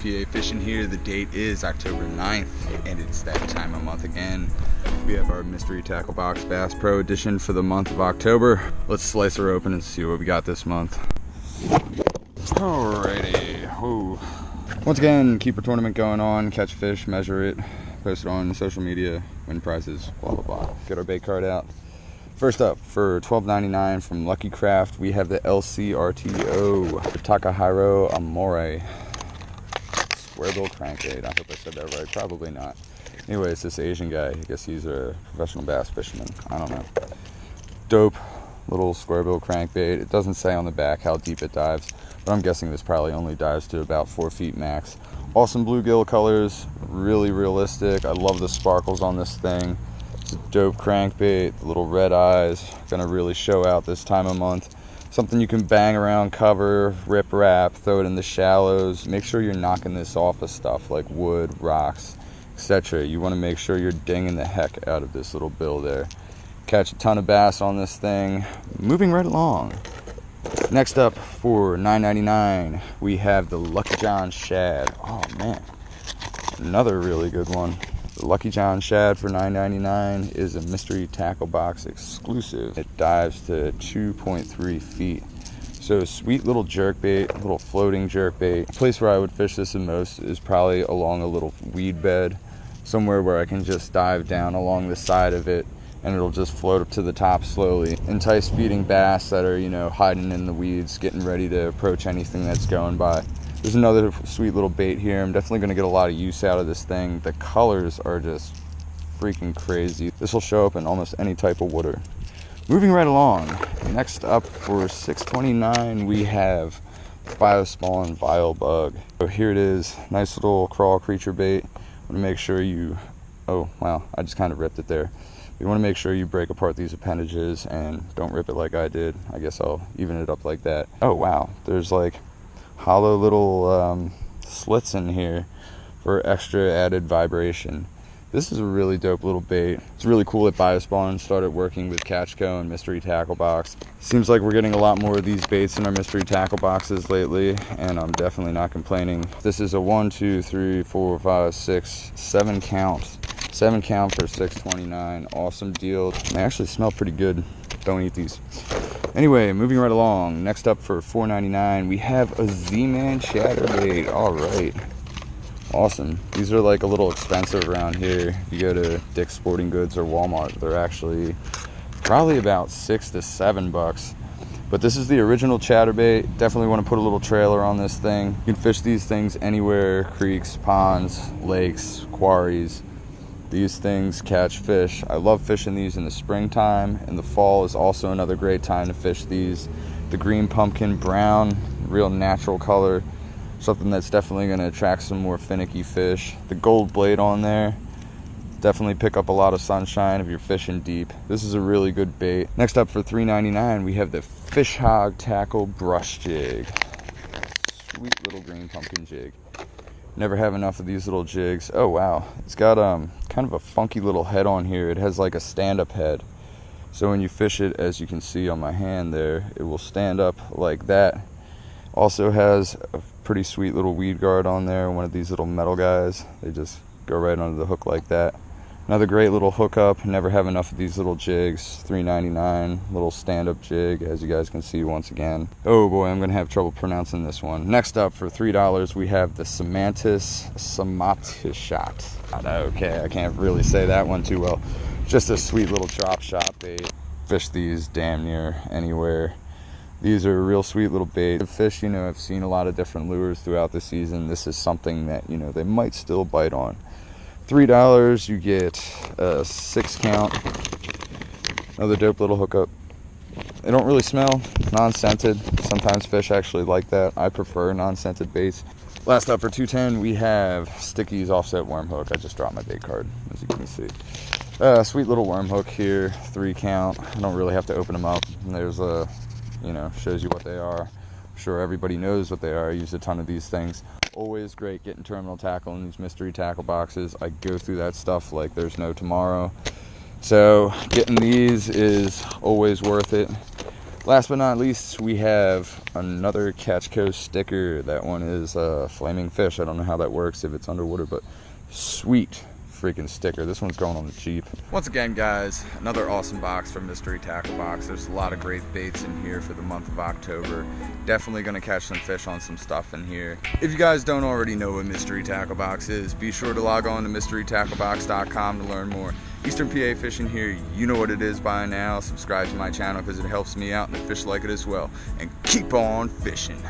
PA fishing here. The date is October 9th, and it's that time of month again. We have our Mystery Tackle Box Bass Pro Edition for the month of October. Let's slice her open and see what we got this month. Alrighty. Whoa. Once again, keeper tournament going on. Catch fish, measure it, post it on social media, win prizes, blah blah blah. Get our bait card out. First up, for $12.99 from Lucky Craft, we have the LCRTO Takahiro Amore square bill crankbait. I hope I said that right. Probably not. Anyways, this Asian guy, I guess he's a professional bass fisherman. I don't know. Dope little square bill crankbait. It doesn't say on the back how deep it dives, but I'm guessing this probably only dives to about 4 feet max. Awesome bluegill colors, really realistic. I love the sparkles on this thing. It's a dope crankbait, the little red eyes, gonna really show out this time of month. Something you can bang around, cover, rip wrap, throw it in the shallows. Make sure you're knocking this off of stuff like wood, rocks, etc. You wanna make sure you're dinging the heck out of this little bill there. Catch a ton of bass on this thing. Moving right along. Next up for $9.99, we have the Lucky John Shad. Oh man, another really good one. The Lucky John Shad for $9.99 is a Mystery Tackle Box exclusive. It dives to 2.3 feet. So sweet little jerkbait, little floating jerkbait. The place where I would fish this the most is probably along a little weed bed, somewhere where I can just dive down along the side of it and it'll just float up to the top slowly. Entice feeding bass that are, you know, hiding in the weeds, getting ready to approach anything that's going by. There's another sweet little bait here. I'm definitely gonna get a lot of use out of this thing. The colors are just freaking crazy. This will show up in almost any type of water. Moving right along, next up for $6.29, we have Biospawn Vile Bug. So here it is, nice little crawl creature bait. I'm gonna make sure you, oh wow, I just kind of ripped it there. You want to make sure you break apart these appendages and don't rip it like I did. I guess I'll even it up like that. Oh wow, there's like hollow little slits in here for extra added vibration. This is a really dope little bait. It's really cool that Biospawn started working with Catchco and Mystery Tackle Box. Seems like we're getting a lot more of these baits in our Mystery Tackle Boxes lately, and I'm definitely not complaining. This is a 1, 2, 3, 4, 5, 6, 7 count. 7 count for $6.29. Awesome deal. They actually smell pretty good. Don't eat these. Anyway, moving right along. Next up for $4.99, we have a Z-Man Chatterbait. All right. Awesome. These are like a little expensive around here. If you go to Dick's Sporting Goods or Walmart, they're actually probably about $6 to $7. But this is the original chatterbait. Definitely want to put a little trailer on this thing. You can fish these things anywhere, creeks, ponds, lakes, quarries. These things catch fish. I love fishing these in the springtime, and the fall is also another great time to fish these. The green pumpkin brown, real natural color, something that's definitely going to attract some more finicky fish. The gold blade on there, definitely pick up a lot of sunshine if you're fishing deep. This is a really good bait. Next up for $3.99, we have the Fish Hog Tackle Brush Jig. Sweet little green pumpkin jig. Never have enough of these little jigs. Oh wow, it's got kind of a funky little head on here. It has like a stand-up head. So when you fish it, as you can see on my hand there, it will stand up like that. Also has a pretty sweet little weed guard on there, one of these little metal guys. They just go right under the hook like that. Another great little hookup. Never have enough of these little jigs. $3.99, little stand-up jig, as you guys can see once again. Oh boy, I'm gonna have trouble pronouncing this one. Next up for $3, we have the Samantis Samatishat. Okay, I can't really say that one too well. Just a sweet little drop shot bait. Fish these damn near anywhere. These are a real sweet little bait. The fish, you know, I've seen a lot of different lures throughout the season. This is something that, you know, they might still bite on. $3, you get a 6 count. Another dope little hookup. They don't really smell, non-scented. Sometimes fish actually like that. I prefer non-scented baits. Last up for $2.10, we have Sticky's Offset Worm Hook. I just dropped my bait card, as you can see. Sweet little worm hook here, 3 count. I don't really have to open them up. And there's a, you know, shows you what they are. I'm sure everybody knows what they are. I use a ton of these things. Always great getting terminal tackle in these mystery tackle boxes. I go through that stuff like there's no tomorrow. So getting these is always worth it. Last but not least, we have another Catch Co sticker. That one is Flaming Fish. I don't know how that works if it's underwater, but sweet freaking sticker. This one's going on the cheap. Once again, guys, another awesome box from Mystery Tackle Box. There's a lot of great baits in here for the month of October. Definitely gonna catch some fish on some stuff in here. If you guys don't already know what Mystery Tackle Box is, be sure to log on to mysterytacklebox.com to learn more. Eastern PA fishing here, you know what it is by now. Subscribe to my channel because it helps me out and the fish like it as well. And keep on fishing.